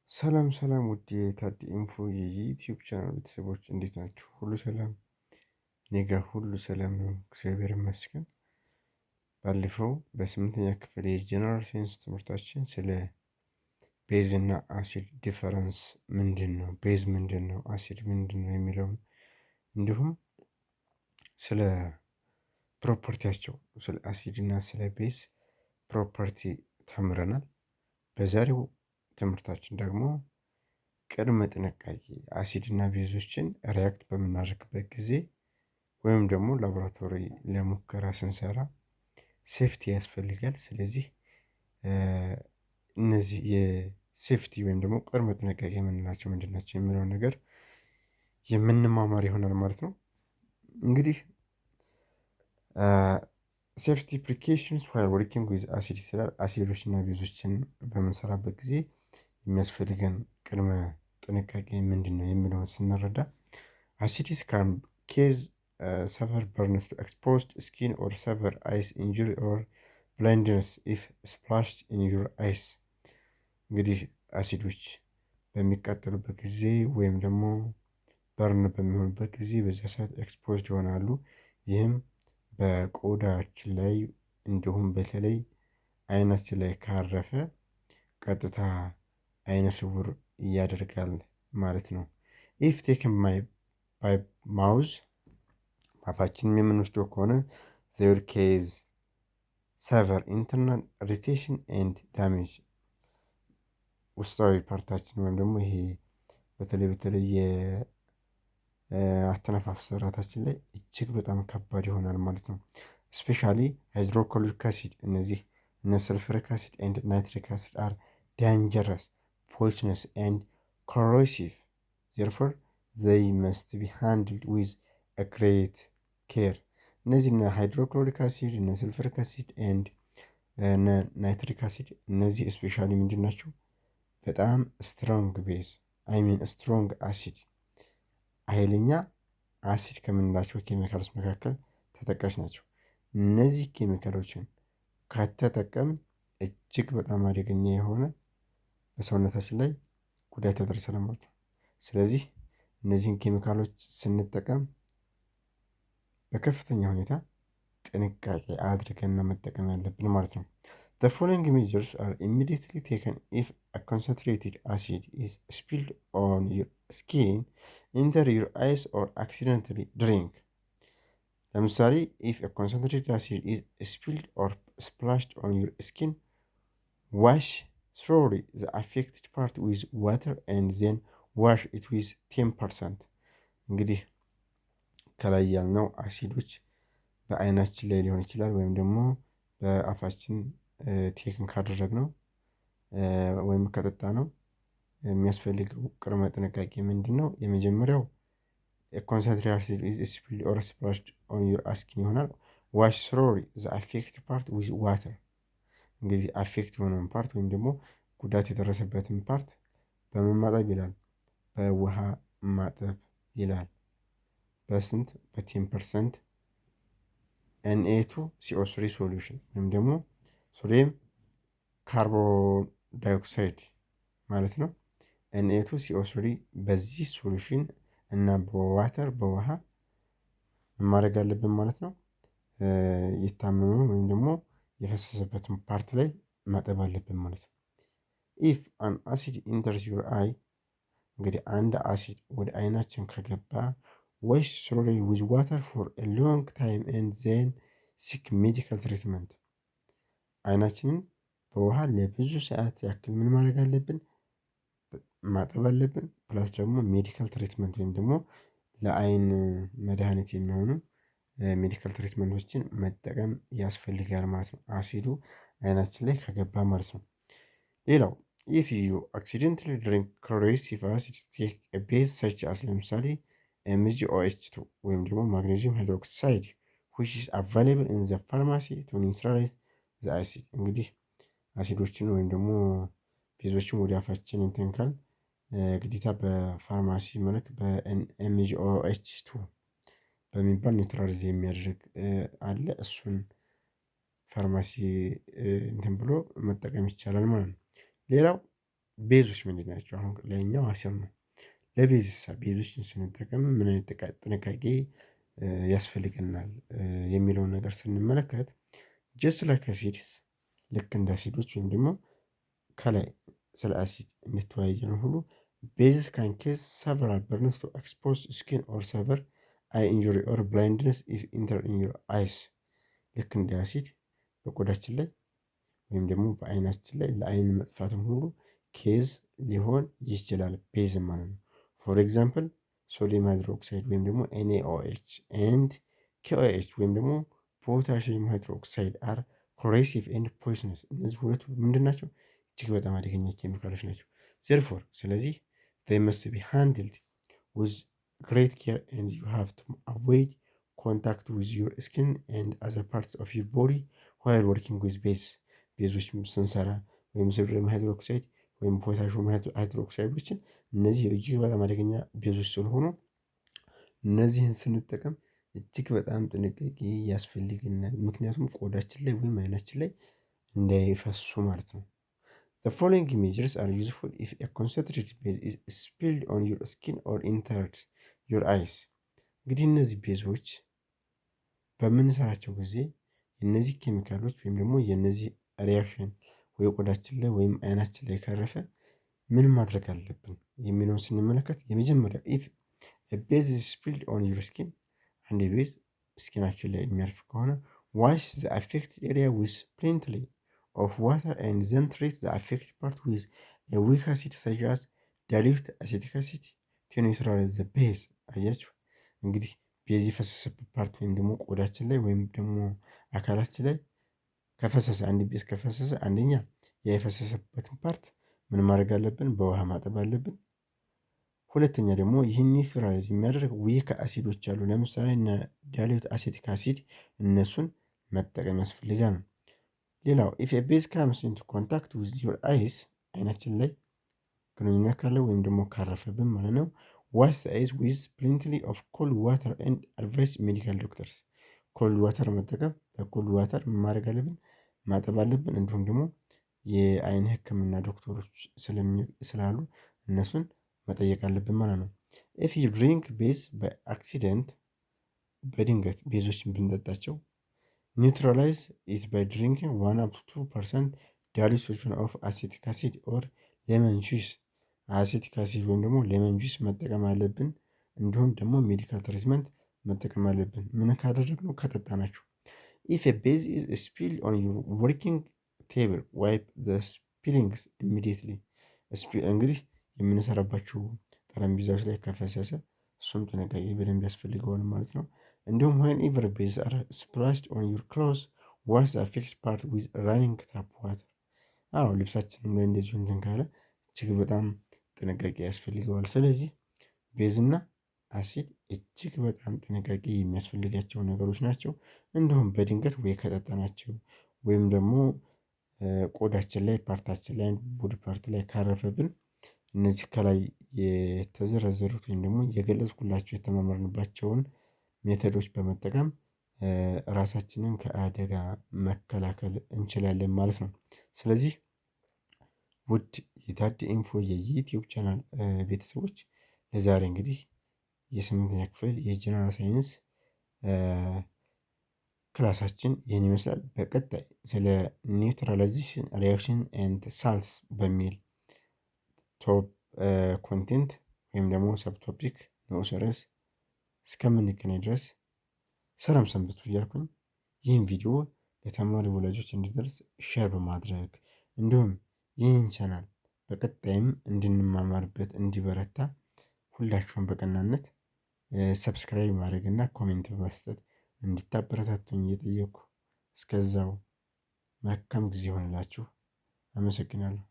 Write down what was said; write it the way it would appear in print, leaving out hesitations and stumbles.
ሰላም ሰላም ውድ የታዲ ኢንፎ የዩቲዩብ ቻናል ቤተሰቦች እንዴት ናችሁ? ሁሉ ሰላም? እኔ ጋር ሁሉ ሰላም ነው፣ እግዚአብሔር ይመስገን። ባለፈው በስምንተኛ ክፍል የጀነራል ሳይንስ ትምህርታችን ስለ ቤዝ እና አሲድ ዲፈረንስ ምንድን ነው፣ ቤዝ ምንድን ነው፣ አሲድ ምንድን ነው የሚለውን እንዲሁም ስለ ፕሮፐርቲያቸው ስለ አሲድ እና ስለ ቤዝ ፕሮፐርቲ ተምረናል። በዛሬው ትምህርታችን ደግሞ ቅድመ ጥንቃቄ አሲድ እና ቤዞችን ሪያክት በምናደርግበት ጊዜ ወይም ደግሞ ላቦራቶሪ ለሙከራ ስንሰራ ሴፍቲ ያስፈልጋል። ስለዚህ እነዚህ የሴፍቲ ወይም ደግሞ ቅድመ ጥንቃቄ የምንላቸው ምንድን ናቸው የሚለውን ነገር የምንማማር ይሆናል ማለት ነው። እንግዲህ ሴፍቲ ፕሪኬሽንስ ዋይል ወርኪንግ ዊዝ አሲድ ይስላል። አሲዶች እና ቤዞችን በምንሰራበት ጊዜ የሚያስፈልገን ቅድመ ጥንቃቄ ምንድን ነው የሚለውን ስንረዳ አሲድስ ካን ኬዝ ሰቨር በርንስ ኤክስፖዝድ ስኪን ኦር ሰቨር አይስ ኢንጁሪ ኦር ብላይንድነስ ኢፍ ስፕላሽድ ኢን ዩር አይስ። እንግዲህ አሲዶች በሚቃጠሉበት ጊዜ ወይም ደግሞ በርን በሚሆኑበት ጊዜ በዚያ ሰዓት ኤክስፖዝድ ይሆናሉ። ይህም በቆዳችን ላይ እንዲሁም በተለይ አይናችን ላይ ካረፈ ቀጥታ አይነ ስውር ያደርጋል ማለት ነው። ኢፍ ቴክን ባይ ማውዝ አፋችንም የምንወስደው ከሆነ ዘር ኬዝ ሰቨር ኢንተርናል ኢሪቴሽን ኤንድ ዳሜጅ ውስጣዊ ፓርታችን ወይም ደግሞ ይሄ በተለይ የአተነፋፈስ ስርዓታችን ላይ እጅግ በጣም ከባድ ይሆናል ማለት ነው። ስፔሻሊ ሃይድሮክሎሪክ አሲድ እነዚህ እነ ሰልፈሪክ አሲድ ኤንድ ናይትሪክ አሲድ አር ዳንጀረስ poisonous and corrosive. Therefore, they must be handled with a great care. እነዚህ እነ ሃይድሮክሎሪክ አሲድ እነ ሰልፈሪክ አሲድ ኤንድ እነ ናይትሪክ አሲድ እነዚህ ስፔሻሊ ምንድን ናቸው? በጣም ስትሮንግ ቤዝ አይሚን ስትሮንግ አሲድ ኃይለኛ አሲድ ከምንላቸው ኬሚካሎች መካከል ተጠቃሽ ናቸው። እነዚህ ኬሚካሎችን ከተጠቀም እጅግ በጣም አደገኛ የሆነ በሰውነታችን ላይ ጉዳት ያደርሳል ማለት ነው። ስለዚህ እነዚህን ኬሚካሎች ስንጠቀም በከፍተኛ ሁኔታ ጥንቃቄ አድርገን ነው መጠቀም ያለብን ማለት ነው። The following measures are immediately taken if a concentrated acid is spilled on your skin, enter your eyes or accidentally drink. ለምሳሌ if a concentrated acid is spilled or splashed on your skin, wash thoroughly the affected part with water and then wash it with 10%. እንግዲህ ከላይ ያልነው አሲዶች በአይናችን ላይ ሊሆን ይችላል ወይም ደግሞ በአፋችን ቴክን ካደረግነው ወይም ከጠጣ ነው የሚያስፈልገው ቅድመ ጥንቃቄ ምንድን ነው? የመጀመሪያው ኮንሰንትሬትድ አሲድ ኢዝ ስፒልድ ኦር ስፕላሽድ ኦን ዩር ስኪን ይሆናል። ዋሽ thoroughly the affected part with water። እንግዲህ አፌክት የሆነውን ፓርት ወይም ደግሞ ጉዳት የደረሰበትን ፓርት በምን ማጠብ ይላል? በውሃ ማጠብ ይላል። በስንት? በ10% Na2 CO3 ሶሉሽን ወይም ደግሞ ሶዲየም ካርቦን ዳይኦክሳይድ ማለት ነው። Na2 CO3 በዚህ ሶሉሽን እና በዋተር በውሃ ማድረግ አለብን ማለት ነው። የታመመ ወይም ደግሞ የፈሰሰበትን ፓርት ላይ ማጠብ አለብን ማለት ነው። ኢፍ አን አሲድ ኢንተርስ ዩር አይ እንግዲህ አንድ አሲድ ወደ አይናችን ከገባ ዋሽ thoroughly with water for a long time and then seek medical treatment። አይናችንን በውሃ ለብዙ ሰዓት ያክል ምን ማድረግ አለብን? ማጠብ አለብን። ፕላስ ደግሞ ሜዲካል ትሪትመንት ወይም ደግሞ ለአይን መድኃኒት የሚሆኑ ሜዲካል ትሪትመንቶችን መጠቀም ያስፈልጋል ማለት ነው። አሲዱ አይናችን ላይ ከገባ ማለት ነው። ሌላው ኢፍ ዩ አክሲደንታሊ ድሪንክ ኮሮሲቭ አሲድ ቴክ ኤ ቤዝ ሰች አስ ለምሳሌ MgOH2 ወይም ደግሞ ማግኔዚየም ሃይድሮክሳይድ which is available in the pharmacy to neutralize the acid። እንግዲህ አሲዶችን ወይም ደግሞ ቤዞችን ወደ አፋችን እንትን ካል ግዴታ በፋርማሲ መልክ በMgOH2 በሚባል ኒውትራላይዝ የሚያደርግ አለ። እሱን ፋርማሲ እንትን ብሎ መጠቀም ይቻላል ማለት ነው። ሌላው ቤዞች ምንድን ናቸው? አሁን ላይኛው አሲድ ነው። ለቤዝሳ ቤዞችን ስንጠቀም ምን አይነት ጥንቃቄ ያስፈልገናል የሚለውን ነገር ስንመለከት ጀስት ላይክ አሲድስ ልክ እንደ አሲዶች ወይም ደግሞ ከላይ ስለ አሲድ እንደተወያየ ነው ሁሉ ቤዝስ ካን ኬዝ ሰቨራል በርንስ ቱ ኤክስፖዝ ስኪን ኦር ሰቨር አይ ኢንጁሪ ኦር ብላይንድነስ ኢፍ ኢንተር ኢን ዩር አይስ። ልክ እንደ አሲድ በቆዳችን ላይ ወይም ደግሞ በአይናችን ላይ ለአይን መጥፋትም ሁሉ ኬዝ ሊሆን ይችላል ቤዝ ማለት ነው። ፎር ኤግዛምፕል ሶዲየም ሃይድሮክሳይድ ወይም ደግሞ ኤንኤኦኤች ኤንድ ኬኦኤች ወይም ደግሞ ፖታሽየም ሃይድሮክሳይድ አር ኮሬሲቭ ኤንድ ፖይዝነስ። እነዚህ ሁለቱ ምንድን ናቸው? እጅግ በጣም አደገኛ ኬሚካሎች ናቸው። ዜርፎር ስለዚህ they must be handled with great care and you have to avoid contact with your skin and other parts of your body while working with base ቤዞች ስንሰራ ወይም ሶዲየም ሃይድሮክሳይድ ወይም ፖታሽየም ሃይድሮክሳይዶችን እነዚህ እጅግ በጣም አደገኛ ቤዞች ስለሆኑ እነዚህን ስንጠቀም እጅግ በጣም ጥንቃቄ ያስፈልገናል። ምክንያቱም ቆዳችን ላይ ወይም አይናችን ላይ እንዳይፈሱ ማለት ነው። The following measures are useful if a concentrated base is spilled on your skin or entered your eyes። እንግዲህ እነዚህ ቤዞች በምንሰራቸው ጊዜ የነዚህ ኬሚካሎች ወይም ደግሞ የነዚህ ሪያክሽን ወይ ቆዳችን ላይ ወይም አይናችን ላይ ካረፈ ምን ማድረግ አለብን የሚለውን ስንመለከት የመጀመሪያው ኢፍ ቤዝ ኢዝ ስፒልድ ኦን ዩር ስኪን፣ አንድ ቤዝ ስኪናችን ላይ የሚያርፍ ከሆነ ዋሽ ዘ አፌክትድ ኤሪያ ዊዝ ፕሌንትሊ ኦፍ ዋተር ኤንድ ዘን ትሪት ዘ አፌክትድ ፓርት ዊዝ ኤ ዊክ አሲድ ሰች አስ ዳይሉትድ አሴቲክ አሲድ ቱ ኒውትራላይዝ ዘ ቤዝ። አያችሁ እንግዲህ ቤዝ የፈሰሰበት ፓርት ወይም ደግሞ ቆዳችን ላይ ወይም ደግሞ አካላችን ላይ ከፈሰሰ አንድ ቤዝ ከፈሰሰ አንደኛ የፈሰሰበትን ፓርት ምን ማድረግ አለብን? በውሃ ማጠብ አለብን። ሁለተኛ ደግሞ ይህን ኒውትራላይዝ የሚያደርግ ዊክ አሲዶች አሉ። ለምሳሌ እነ ዳይሉትድ አሴቲክ አሲድ እነሱን መጠቀም ያስፈልጋል። ሌላው ኢፍ ኤ ቤዝ ካምስ ኢንቱ ኮንታክት ዊዝ ዩር አይስ፣ አይናችን ላይ ግንኙነት ካለው ወይም ደግሞ ካረፈብን ማለት ነው። ዋሽ ዘ አይስ ዊዝ ፕሌንትሊ ኦፍ ኮልድ ዋተር ኤንድ አድቫይስ ሜዲካል ዶክተርስ። ኮልድ ዋተር መጠቀም፣ በኮልድ ዋተር ማድረግ አለብን ማጠብ አለብን። እንዲሁም ደግሞ የአይን ሕክምና ዶክተሮች ስላሉ እነሱን መጠየቅ አለብን ማለት ነው። ኢፍ ዩ ድሪንክ ቤዝ በአክሲደንት በድንገት ቤዞችን ብንጠጣቸው ኒውትራላይዝ ኢት ባይ ድሪንኪንግ 1-2% ዳይሉት ሶሉሽን ኦፍ አሴቲክ አሲድ ኦር ሌመን ጁስ። አሴቲክ አሲድ ወይም ደግሞ ሌመን ጁስ መጠቀም አለብን። እንዲሁም ደግሞ ሜዲካል ትሪትመንት መጠቀም አለብን። ምን ካደረግነው ከጠጣናቸው። ኢፍ ኤ ቤዝ ኢዝ ስፒልድ ኦን ዩር ወርኪንግ ቴብል ዋይፕ ዘ ስፒሊንግስ ኢሚዲየትሊ። እንግዲህ የምንሰራባቸው ጠረጴዛዎች ላይ ከፈሰሰ እሱም ጥንቃቄ በደንብ ያስፈልገዋል ማለት ነው። እንዲሁም when ever ቤዝ are splashed on your clothes wash the affected part with running tap water። አዎ ልብሳችንም ላይ እንደዚሁ እንትን ካለ እጅግ በጣም ጥንቃቄ ያስፈልገዋል። ስለዚህ ቤዝና አሲድ እጅግ በጣም ጥንቃቄ የሚያስፈልጋቸው ነገሮች ናቸው። እንዲሁም በድንገት ወይ ከጠጣናቸው ወይም ደግሞ ቆዳችን ላይ ፓርታችን ላይ ቦዲ ፓርት ላይ ካረፈብን እነዚህ ከላይ የተዘረዘሩት ወይም ደግሞ የገለጽኩላቸው የተማመርንባቸውን ሜተዶች በመጠቀም ራሳችንን ከአደጋ መከላከል እንችላለን ማለት ነው። ስለዚህ ውድ የታድ ኢንፎ የዩቲዩብ ቻናል ቤተሰቦች ለዛሬ እንግዲህ የ8ኛ ክፍል የጀነራል ሳይንስ ክላሳችን ይህን ይመስላል። በቀጣይ ስለ ኒውትራላይዜሽን ሪያክሽን ኤንድ ሳልስ በሚል ቶፕ ኮንቴንት ወይም ደግሞ ሰብቶፒክ ንዑስ ርዕስ እስከምንገናኝ ድረስ ሰላም ሰንብቱ እያልኩኝ ይህን ቪዲዮ ለተማሪ ወላጆች እንዲደርስ ሼር በማድረግ እንዲሁም ይህን ቻናል በቀጣይም እንድንማማርበት እንዲበረታ ሁላችሁም በቀናነት ሰብስክራይብ ማድረግ እና ኮሜንት በመስጠት እንድታበረታቱኝ እየጠየኩ እስከዛው መልካም ጊዜ ይሆንላችሁ። አመሰግናለሁ።